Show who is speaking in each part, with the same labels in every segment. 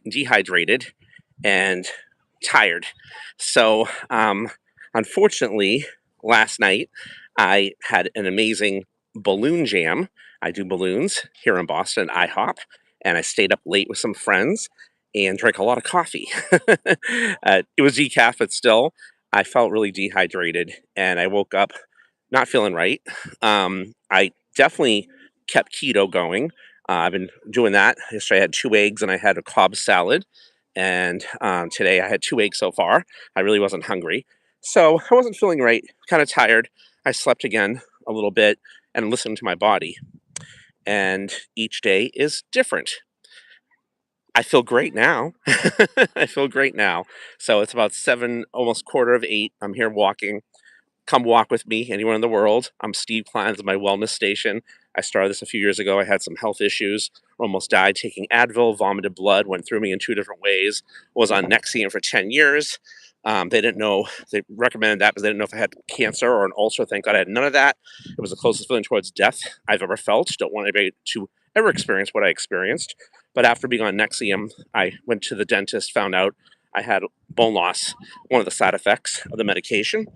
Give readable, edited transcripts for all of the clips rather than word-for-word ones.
Speaker 1: dehydrated and tired. So, unfortunately, last night I had an amazing balloon jam. I do balloons here in Boston, IHOP, and I stayed up late with some friends and drank a lot of coffee. It was decaf, but still, I felt really dehydrated, and I woke up not feeling right. I definitely kept keto going. I've been doing that. Yesterday I had 2 eggs and I had a Cobb salad, and today I had 2 eggs so far. I really wasn't hungry, so I wasn't feeling right. Kind of tired. I slept again a little bit and listened to my body. And each day is different. I feel great now. I feel great now. So it's about 7, almost quarter of 8. I'm here walking. Come walk with me, anyone in the world. I'm Steve Klein's my wellness station. I started this a few years ago. I had some health issues, almost died taking Advil, vomited blood, went through me in 2 different ways. Was on Nexium for 10 years. They didn't know, they recommended that because they didn't know if I had cancer or an ulcer. Thank God I had none of that. It was the closest feeling towards death I've ever felt. Don't want anybody to ever experience what I experienced. But after being on Nexium, I went to the dentist, found out I had bone loss, one of the side effects of the medication.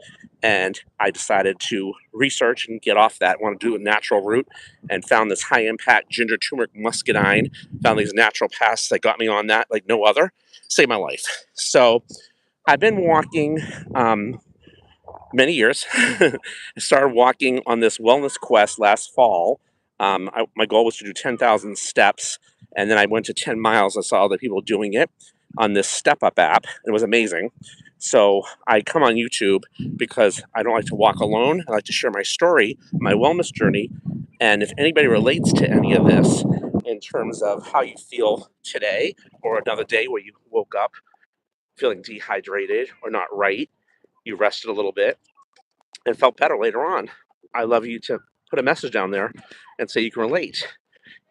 Speaker 1: And I decided to research and get off that, want to do a natural route, and found this high impact ginger turmeric muscadine, found these natural paths that got me on that like no other, saved my life. So I've been walking many years. I started walking on this wellness quest last fall. My goal was to do 10,000 steps, and then I went to 10 miles. I saw other people doing it on this Step Up app. It was amazing. So I come on YouTube because I don't like to walk alone. I like to share my story, my wellness journey, and if anybody relates to any of this in terms of how you feel today or another day where you woke up feeling dehydrated or not right, you rested a little bit and felt better later on. I love you to put a message down there and say you can relate.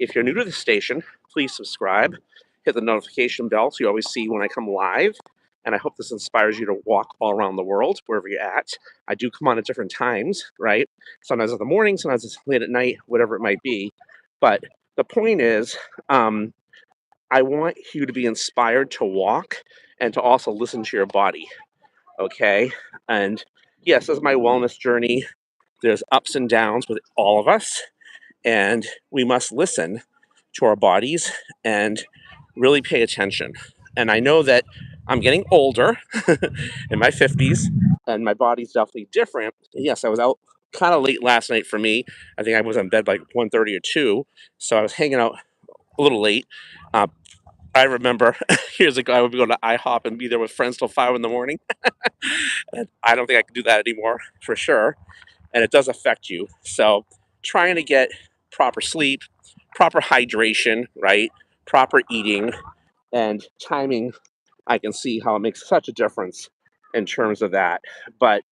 Speaker 1: If you're new to the station, please subscribe, hit the notification bell so you always see when I come live. And I hope this inspires you to walk all around the world, wherever you're at. I do come on at different times, right? Sometimes in the morning, sometimes it's late at night, whatever it might be. But the point is, I want you to be inspired to walk and to also listen to your body, okay? And yes, this is my wellness journey. There's ups and downs with all of us, and we must listen to our bodies and really pay attention. And I know that I'm getting older in my 50s, and my body's definitely different. Yes, I was out kind of late last night for me. I think I was in bed like 1:30 or 2, so I was hanging out a little late. Uh, I remember years ago I would go to IHOP and be there with friends till 5 in the morning. And I don't think I can do that anymore for sure. And it does affect you. So trying to get proper sleep, proper hydration, right? Proper eating and timing, I can see how it makes such a difference in terms of that. But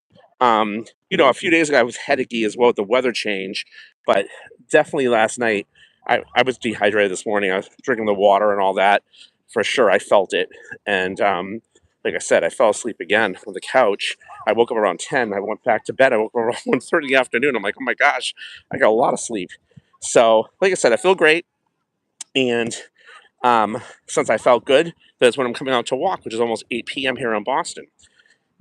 Speaker 1: a few days ago I was headachy as well with the weather change, but definitely last night I was dehydrated this morning. I was drinking the water and all that. For sure, I felt it. And like I said, I fell asleep again on the couch. I woke up around 10. I went back to bed. I woke up around 1:30 in the afternoon. I'm like, oh my gosh, I got a lot of sleep. So, like I said, I feel great. And since I felt good, that's when I'm coming out to walk, which is almost 8 p.m. here in Boston.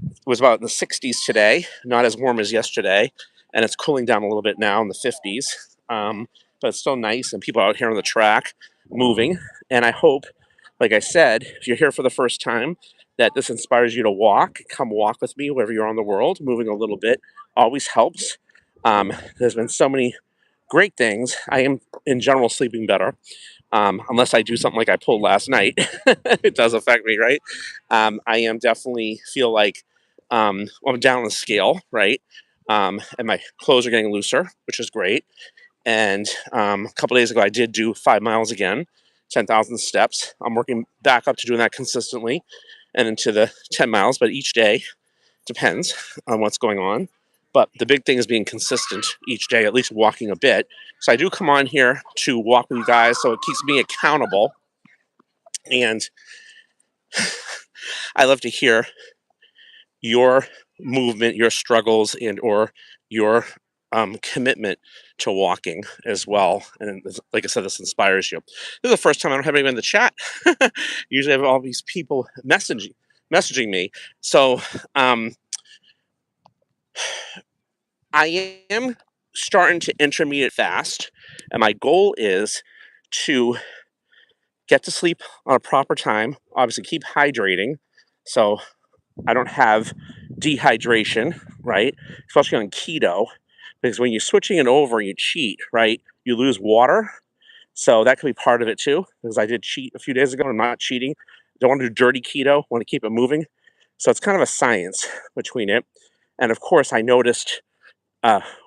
Speaker 1: It was about in the 60s today, not as warm as yesterday, and it's cooling down a little bit now in the 50s. But it's still nice, and people are out here on the track moving. And I hope, like I said, if you're here for the first time, that this inspires you to walk. Come walk with me wherever you're on the world. Moving a little bit always helps. There's been so many great things. I am, in general, sleeping better. Unless I do something like I pulled last night, it does affect me, right? I am definitely feel like I'm down on the scale, right? And my clothes are getting looser, which is great. And a couple days ago, I did do 5 miles again, 10,000 steps. I'm working back up to doing that consistently and into the 10 miles, but each day depends on what's going on. But the big thing is being consistent each day, at least walking a bit. So I do come on here to walk with you guys, so it keeps me accountable. And I love to hear your movement, your struggles, and or your commitment to walking as well. And like I said, this inspires you. This is the first time I don't have anyone in the chat. Usually I have all these people messaging me. So I am starting to intermediate fast, and my goal is to get to sleep on a proper time, obviously keep hydrating so I don't have dehydration, right? Especially on keto, because when you're switching it over and you cheat, right, you lose water. So that could be part of it too, because I did cheat a few days ago. I'm not cheating. Don't want to do dirty keto, want to keep it moving. So it's kind of a science between it. And of course, I noticed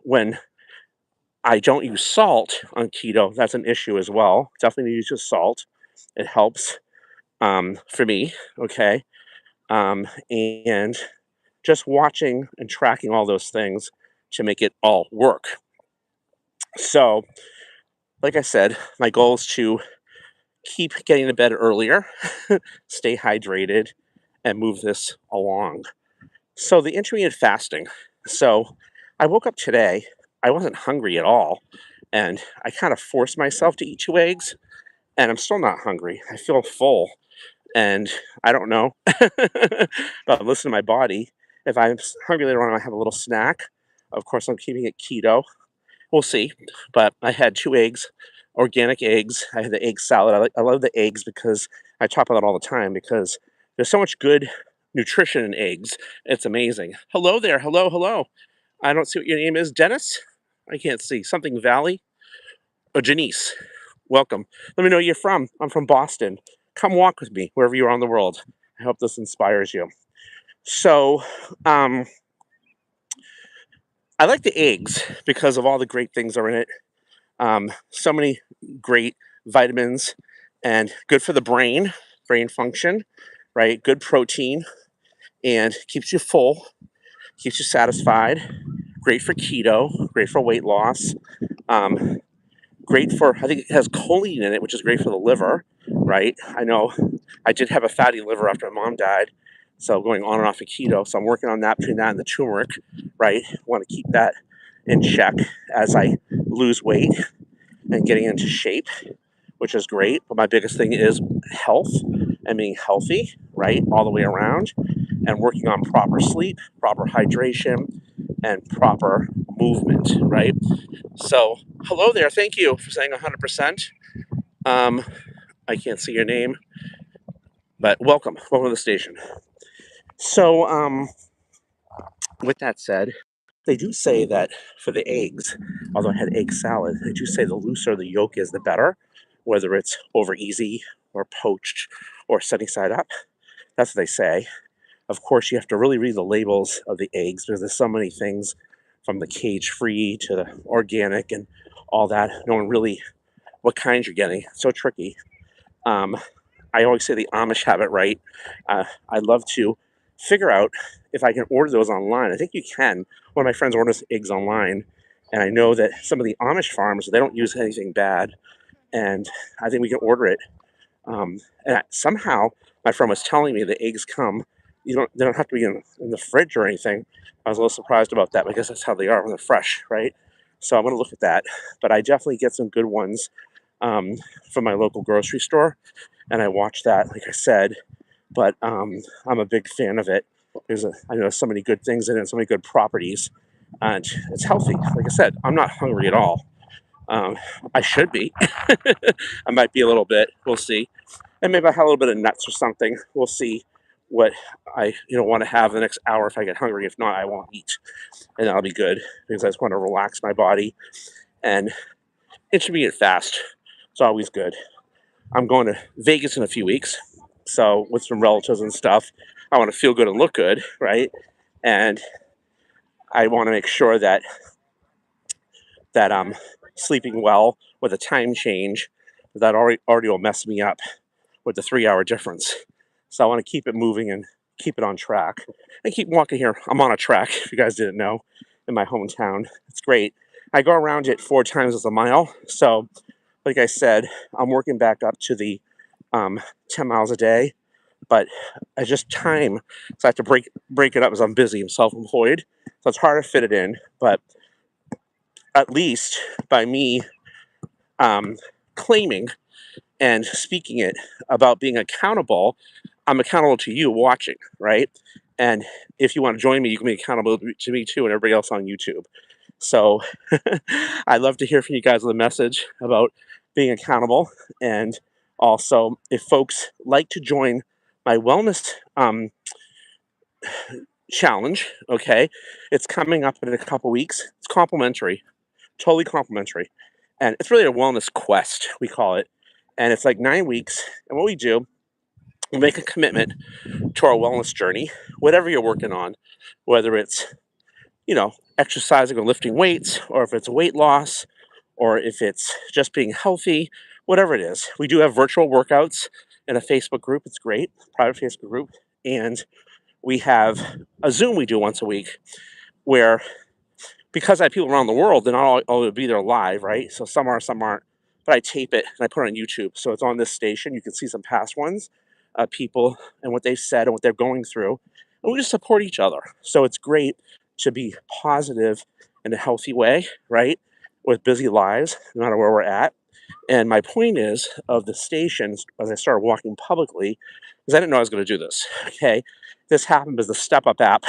Speaker 1: when I don't use salt on keto, that's an issue as well. Definitely use just salt. It helps for me, okay? And just watching and tracking all those things to make it all work. So, like I said, my goal is to keep getting to bed earlier, stay hydrated, and move this along. So, the intermittent fasting. So, I woke up today, I wasn't hungry at all, and I kind of forced myself to eat 2 eggs, and I'm still not hungry. I feel full, and I don't know, but listen to my body. If I'm hungry later on, I have a little snack. Of course, I'm keeping it keto. We'll see. But I had 2 eggs, organic eggs. I had the egg salad. I love the eggs because I talk about it all the time because there's so much good nutrition in eggs. It's amazing. Hello there. Hello, hello. I don't see what your name is. Dennis? I can't see. Something Valley? Oh, Janice. Welcome. Let me know where you're from. I'm from Boston. Come walk with me wherever you are in the world. I hope this inspires you. So, I like the eggs because of all the great things that are in it. So many great vitamins and good for the brain function, right? Good protein and keeps you full, keeps you satisfied. Great for keto, great for weight loss. Um, Great for, I think it has choline in it, which is great for the liver, right? I know I did have a fatty liver after my mom died. So going on and off of keto. So I'm working on that between that and the turmeric, right? Want to keep that in check as I lose weight and getting into shape, which is great. But my biggest thing is health and being healthy, right? All the way around and working on proper sleep, proper hydration, and proper movement, right? So, hello there. Thank you for saying 100%. I can't see your name, but welcome. Welcome to the station. So, with that said, they do say that for the eggs, although I had egg salad, they do say the looser the yolk is, the better, whether it's over easy or poached or sunny side up. That's what they say. Of course, you have to really read the labels of the eggs because there's so many things from the cage free to the organic and all that, knowing really what kinds you're getting. It's so tricky. Um, I always say the Amish have it right. I'd love to figure out if I can order those online. I think you can. One of my friends orders eggs online, and I know that some of the Amish farms, they don't use anything bad, and I think we can order it. And somehow, my friend was telling me the eggs come. They don't have to be in the fridge or anything. I was a little surprised about that because that's how they are when they're fresh, right? So I'm going to look at that. But I definitely get some good ones from my local grocery store, and I watch that, like I said. But I'm a big fan of it. I know so many good things in it, so many good properties, and it's healthy. Like I said, I'm not hungry at all. Um, I should be. I might be a little bit. We'll see. And maybe I have a little bit of nuts or something. We'll see what I want to have the next hour if I get hungry. If not, I won't eat, and that'll be good because I just want to relax my body. And intermediate fast, it's always good. I'm going to Vegas in a few weeks, so with some relatives and stuff. I want to feel good and look good, right? And I want to make sure that I'm sleeping well with a time change. That already will mess me up with the 3 hour difference. So I want to keep it moving and keep it on track and keep walking here. I'm on a track, if you guys didn't know, in my hometown. It's great. I go around it 4 times as a mile. So, like I said, I'm working back up to the 10 miles a day, but I just time. So I have to break it up as I'm busy. I'm self-employed. So it's hard to fit it in, but at least by me claiming and speaking it about being accountable, I'm accountable to you watching, right? And if you want to join me, you can be accountable to me too and everybody else on YouTube. So I'd love to hear from you guys with a message about being accountable. And also, if folks like to join my wellness challenge, okay, it's coming up in a couple weeks. It's complimentary, totally complimentary. And it's really a wellness quest, we call it. And it's like 9 weeks. And what we do, we make a commitment to our wellness journey, whatever you're working on, whether it's, exercising or lifting weights, or if it's weight loss, or if it's just being healthy, whatever it is. We do have virtual workouts in a Facebook group. It's great, private Facebook group. And we have a Zoom we do once a week where, because I have people around the world, they're not all be there live, right? So some are, some aren't. But I tape it and I put it on YouTube. So it's on this station. You can see some past ones, people and what they've said and what they're going through. And we just support each other. So it's great to be positive in a healthy way, right? With busy lives, no matter where we're at. And my point is of the stations, as I started walking publicly, because I didn't know I was going to do this. Okay. This happened as the Step Up app.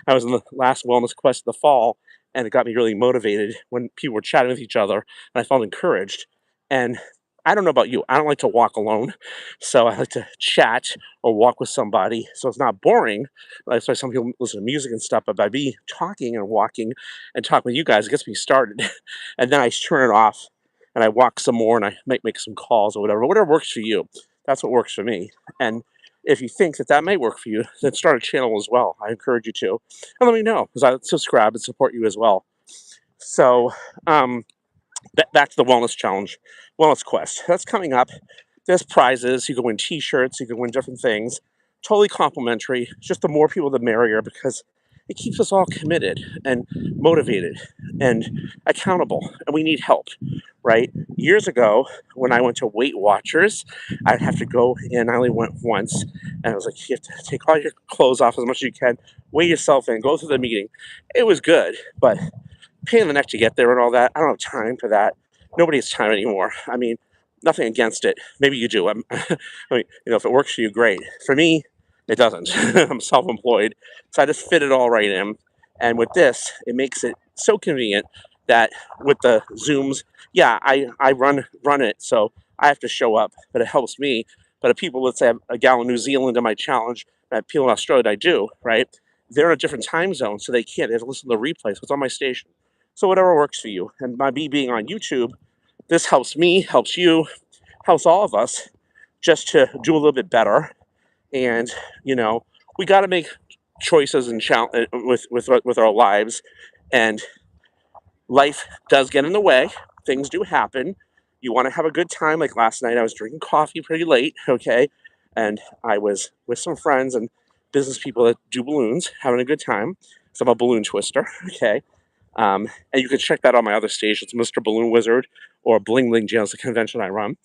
Speaker 1: I was in the last wellness quest of the fall, and it got me really motivated when people were chatting with each other, and I felt encouraged. And I don't know about you, I don't like to walk alone. So I like to chat or walk with somebody. So it's not boring. That's why some people listen to music and stuff, but by me talking and walking and talking with you guys, it gets me started. And then I turn it off and I walk some more and I might make some calls or whatever works for you. That's what works for me. And if you think that that may work for you, then start a channel as well. I encourage you to. And let me know, because I subscribe and support you as well. So, back to the wellness challenge, wellness quest. That's coming up. There's prizes. You can win T-shirts. You can win different things. Totally complimentary. Just the more people, the merrier, because it keeps us all committed and motivated and accountable. And we need help, right? Years ago, when I went to Weight Watchers, I'd have to go in. I only went once, and I was like, you have to take all your clothes off as much as you can, weigh yourself in, go through the meeting. It was good, but pain in the neck to get there and all that. I don't have time for that. Nobody has time anymore. I mean, nothing against it. Maybe you do. I mean, if it works for you, great. For me, it doesn't. I'm self-employed, so I just fit it all right in. And with this, it makes it so convenient that with the Zooms, yeah, I run it, so I have to show up, but it helps me. But if people, let's say, have a gal in New Zealand in my challenge, that people in Australia, I do, right? They're in a different time zone, so they can't. They have to listen to the replay, so it's on my station. So whatever works for you. And by me being on YouTube, this helps me, helps you, helps all of us just to do a little bit better. And we got to make choices and with our lives, and life does get in the way. Things do happen. You want to have a good time. Like last night, I was drinking coffee pretty late. Okay, and I was with some friends and business people that do balloons, having a good time. So I'm a balloon twister. Okay. And you can check that on my other stations, Mr. Balloon Wizard or Bling Bling Jails, the convention I run.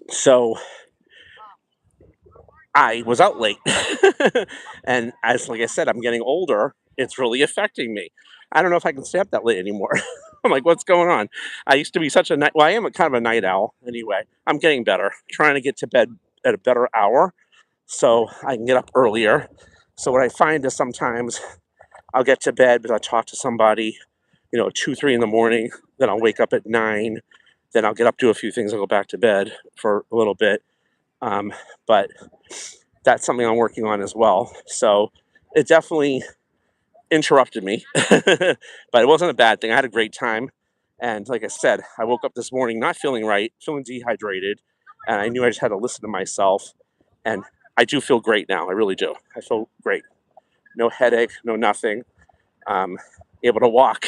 Speaker 1: So I was out late. And like I said, I'm getting older. It's really affecting me. I don't know if I can stay up that late anymore. I'm like, what's going on? I used to be such a night. Well, I am kind of a night owl anyway. I'm getting better, trying to get to bed at a better hour so I can get up earlier. So what I find is sometimes I'll get to bed, but I'll talk to somebody, 2, 3 in the morning. Then I'll wake up at 9. Then I'll get up, do a few things. I'll go back to bed for a little bit. But that's something I'm working on as well. So it definitely interrupted me, but it wasn't a bad thing. I had a great time. And like I said, I woke up this morning not feeling right, feeling dehydrated. And I knew I just had to listen to myself. And I do feel great now. I really do. I feel great. No headache, no nothing. Able to walk,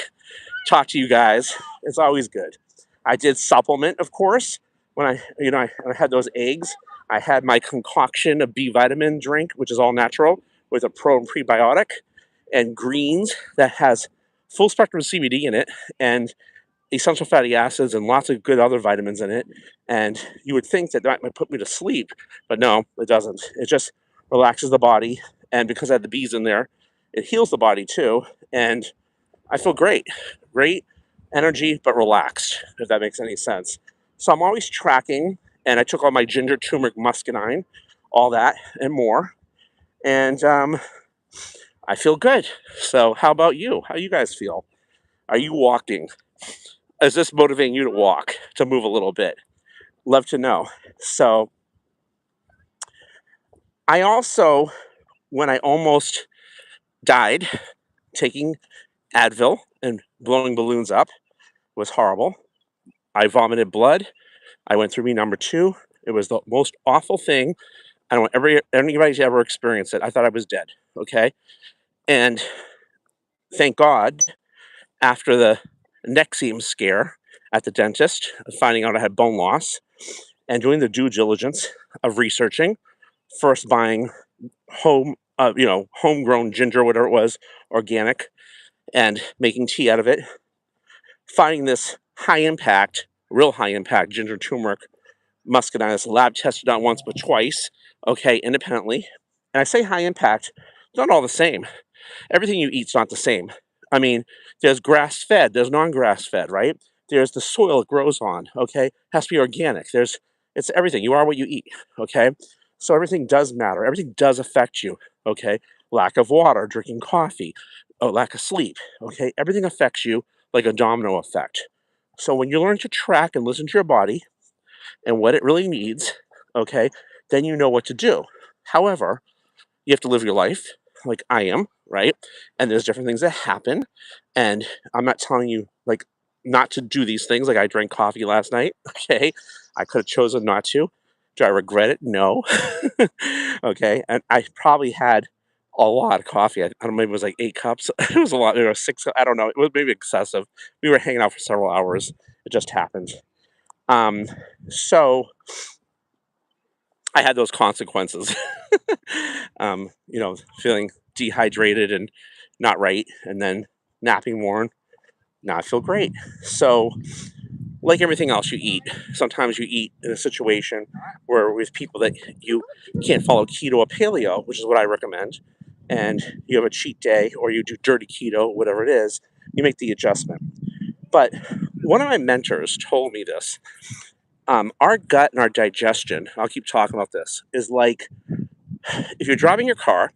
Speaker 1: talk to you guys. It's always good. I did supplement, of course, when I had those eggs. I had my concoction of B vitamin drink, which is all natural, with a pro and prebiotic, and greens that has full spectrum CBD in it, and essential fatty acids and lots of good other vitamins in it. And you would think that might put me to sleep, but no, it doesn't. It just relaxes the body, and because I had the bees in there, it heals the body too, and I feel great. great energy, but relaxed, if that makes any sense. So I'm always tracking, and I took all my ginger, turmeric, muscadine, all that, and more. And I feel good. So how about you? How you guys feel? Are you walking? Is this motivating you to walk, to move a little bit? Love to know. So I also, when I almost died, taking Advil and blowing balloons up was horrible. I vomited blood. I went through me number two. It was the most awful thing. I don't want anybody to ever experience it. I thought I was dead. Okay. And thank God, after the Nexium scare at the dentist, finding out I had bone loss, and doing the due diligence of researching, first buying homegrown ginger, whatever it was, organic, and making tea out of it, finding this high impact, real high impact ginger turmeric muscadine that's lab tested not once but twice, okay, independently. And I say high impact, not all the same. Everything you eat's not the same. I mean, there's grass fed, there's non grass fed, right? There's the soil it grows on, okay? Has to be organic. It's everything. You are what you eat, okay? So everything does matter. Everything does affect you, okay? Lack of water, drinking coffee, lack of sleep, okay? Everything affects you like a domino effect. So when you learn to track and listen to your body and what it really needs, okay, then you know what to do. However, you have to live your life like I am, right? And there's different things that happen. And I'm not telling you like not to do these things. Like I drank coffee last night. Okay. I could have chosen not to. Do I regret it? No. Okay. And I probably had a lot of coffee. I don't know, maybe it was like 8 cups. It was a lot. It was 6. I don't know. It was maybe excessive. We were hanging out for several hours. It just happened. Um, so I had those consequences. Feeling dehydrated and not right, and then napping more. Now I feel great. So, like everything else you eat, sometimes you eat in a situation where with people that you can't follow keto or paleo, which is what I recommend, and you have a cheat day or you do dirty keto, whatever it is, you make the adjustment. But one of my mentors told me this. Our gut and our digestion, I'll keep talking about this, is like if you're driving your car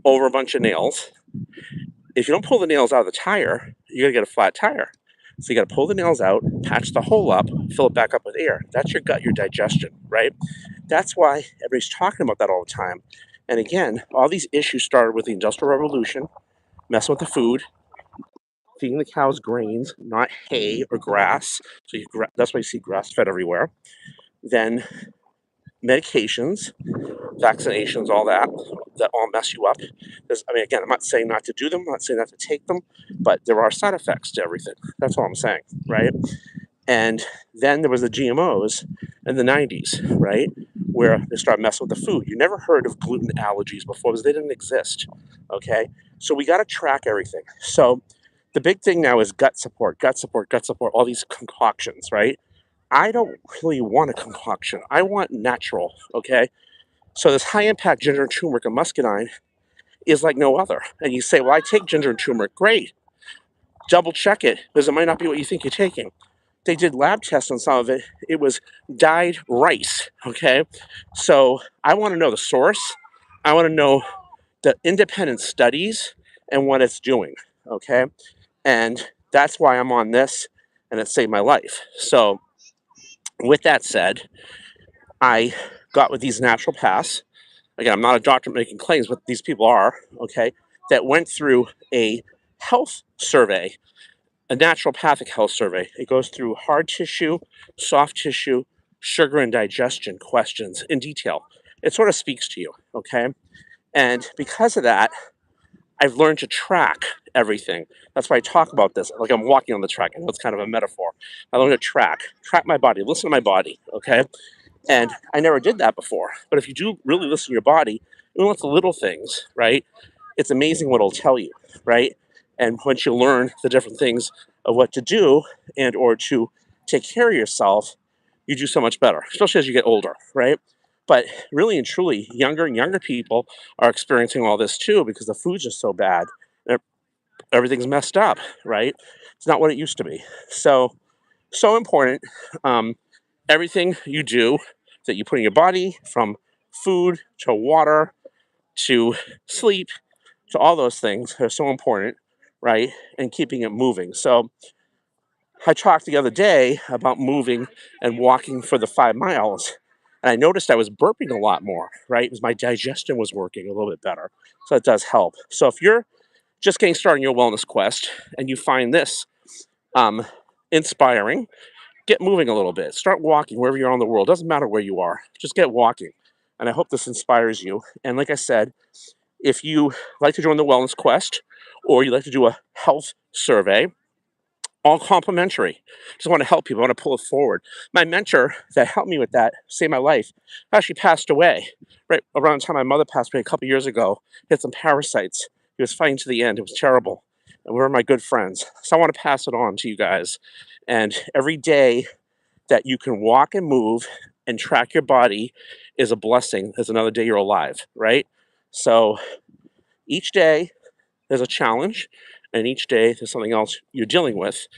Speaker 1: over a bunch of nails, if you don't pull the nails out of the tire, you're going to get a flat tire. So you got to pull the nails out, patch the hole up, fill it back up with air. That's your gut, your digestion, right? That's why everybody's talking about that all the time. And again, all these issues started with the Industrial Revolution, messing with the food, feeding the cows grains, not hay or grass. So that's why you see grass fed everywhere. Then medications, vaccinations, all that all mess you up. Again, I'm not saying not to do them, I'm not saying not to take them, but there are side effects to everything. That's all I'm saying, right? And then there was the GMOs in the 90s, right? Where they started messing with the food. You never heard of gluten allergies before because they didn't exist, okay? So we got to track everything. So the big thing now is gut support, gut support, gut support, all these concoctions, right? I don't really want a concoction. I want natural, okay? So this high impact ginger and turmeric and muscadine is like no other. And you say, well, I take ginger and turmeric. Great. Double check it because it might not be what you think you're taking. They did lab tests on some of it. It was dyed rice, okay? So I want to know the source. I want to know the independent studies and what it's doing, okay? And that's why I'm on this, and it saved my life. So with that said, I got with these naturopaths. Again, I'm not a doctor making claims, but these people are, okay, that went through a health survey, a naturopathic health survey. It goes through hard tissue, soft tissue, sugar and digestion questions in detail. It sort of speaks to you, okay? And because of that, I've learned to track everything. That's why I talk about this. Like I'm walking on the track. I know it's kind of a metaphor. I learned to track my body, listen to my body, okay? And I never did that before. But if you do really listen to your body, even with the little things, right, it's amazing what it'll tell you, right? And once you learn the different things of what to do and or to take care of yourself, you do so much better, especially as you get older, right? But really and truly, younger and younger people are experiencing all this too because the food's just so bad. everything's messed up, right? It's not what it used to be. So important. Everything you do that you put in your body, from food to water to sleep to all those things, are so important, right? And keeping it moving. So I talked the other day about moving and walking for the 5 miles. And I noticed I was burping a lot more, right? Because my digestion was working a little bit better. So it does help. So if you're just getting started in your wellness quest and you find this um, inspiring, get moving a little bit. Start walking wherever you are in the world. Doesn't matter where you are. Just get walking. And I hope this inspires you. And like I said, if you like to join the wellness quest or you like to do a health survey, all complimentary. Just want to help people. I want to pull it forward. My mentor that helped me with that, saved my life, actually passed away right around the time my mother passed away a couple years ago. He had some parasites. He was fighting to the end. It was terrible. And we were my good friends. So I want to pass it on to you guys. And every day that you can walk and move and track your body is a blessing. There's another day you're alive, right? So each day there's a challenge, and each day there's something else you're dealing with.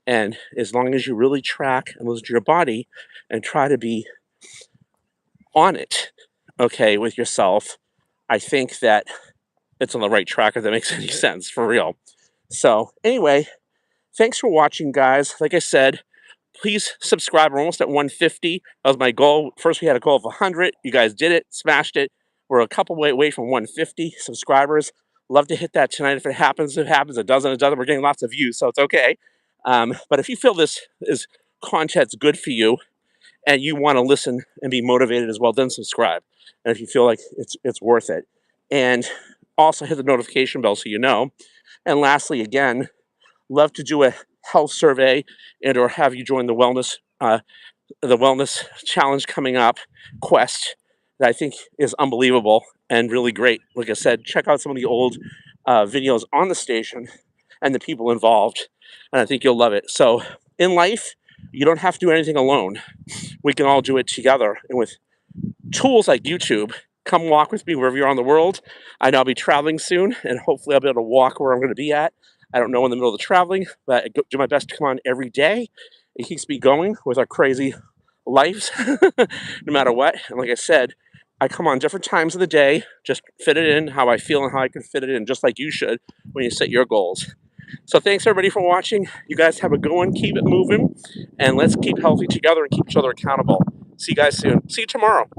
Speaker 1: And as long as you really track and listen to your body and try to be on it, okay, with yourself, I think that it's on the right track, if that makes any sense, for real. So anyway, thanks for watching, guys. Like I said, please subscribe. We're almost at 150. That was my goal. First, we had a goal of 100. You guys did it, smashed it. We're a couple away from 150 subscribers. Love to hit that tonight. If it happens, it happens. It doesn't, it doesn't. We're getting lots of views, so it's okay. But if you feel this is content's good for you and you want to listen and be motivated as well, then subscribe. And if you feel like it's worth it. And also hit the notification bell so you know. And lastly, again, love to do a health survey and or have you join the wellness challenge coming up, quest, that I think is unbelievable and really great. Like I said, check out some of the old videos on the station and the people involved, and I think you'll love it. So in life, you don't have to do anything alone. We can all do it together, and with tools like YouTube, come walk with me wherever you're on the world. I know I'll be traveling soon, and hopefully I'll be able to walk where I'm going to be at. I don't know in the middle of the traveling, but I do my best to come on every day. It keeps me going with our crazy lives, no matter what. And like I said, I come on different times of the day, just fit it in how I feel and how I can fit it in, just like you should when you set your goals. So thanks everybody for watching. You guys have a good one. Keep it moving, and let's keep healthy together and keep each other accountable. See you guys soon. See you tomorrow.